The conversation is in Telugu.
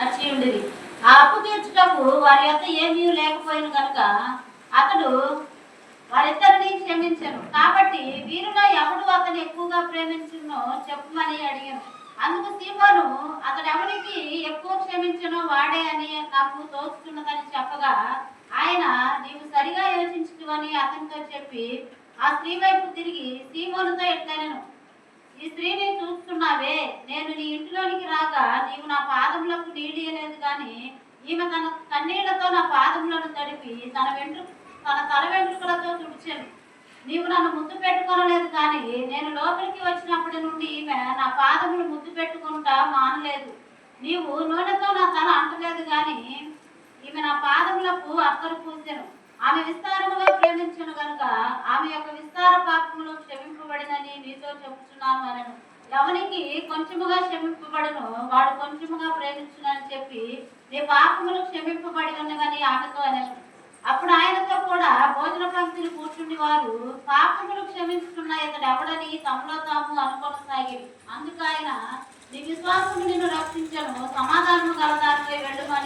అచ్చియుండిరి. ఆ అప్పు తీర్చుటకు వారి యొద్ద ఏమీ లేకపోయిన కనుక అతడు వారిద్దరిని క్షమించెను. కాబట్టి వీరిలో ఎవడు అతను ఎక్కువగా ప్రేమించునో చెప్పుమని అడిగాను. అందుకు సీమోను అతడు ఎవరికి ఎక్కువ క్షమించునో వాడే అని నాకు తోచుతున్నదని చెప్పగా ఆయన నీవు సరిగా యోచించుదువని అతనితో చెప్పి ఆ స్త్రీ వైపు తిరిగి సీమోనుతో ఇట్లనెను, ఈ స్త్రీని చూస్తున్నావే, నేను నీ ఇంటిలోనికి రాగా నీవు నా పాదములకు నీళ్ళియలేదు గాని ఈమె తన కన్నీళ్లతో నా పాదములను తడిపి తన తల వెంట్రుకలతో తుడిచెను. నీవు నన్ను ముద్దు పెట్టుకొనలేదు కానీ నేను లోపలికి వచ్చినప్పటి నుండి ఈమె నా పాదములు ముద్దు పెట్టుకుంటా మానలేదు. నీవు నూనెతో నా తల అంటలేదు గాని ఈమె నా పాదములకు అత్తరు పూసెను. ఆమె విస్తారముగా ప్రేమించను గనుక ఆమె యొక్క విస్తార పాపములు క్షమింపబడినని నీతో చెప్పుచున్నాను అనను. ఎవనికి కొంచెముగా క్షమింపబడును వాడు కొంచెముగా ప్రేమించునని చెప్పి నీ పాపములు క్షమింపబడి ఉన్నవని ఆమెతో అనను. అప్పుడు ఆయనతో కూడా భోజన పంక్తిని కూర్చుండి వారు పాపములు క్షమించుకున్న ఇతడు ఎవడని తమలో తాము అనుకొనసాగిరి. అందుకు ఆయన నీ విశ్వాసము నిన్ను రక్షించను, సమాధానము గల దానిపై వెళ్ళమని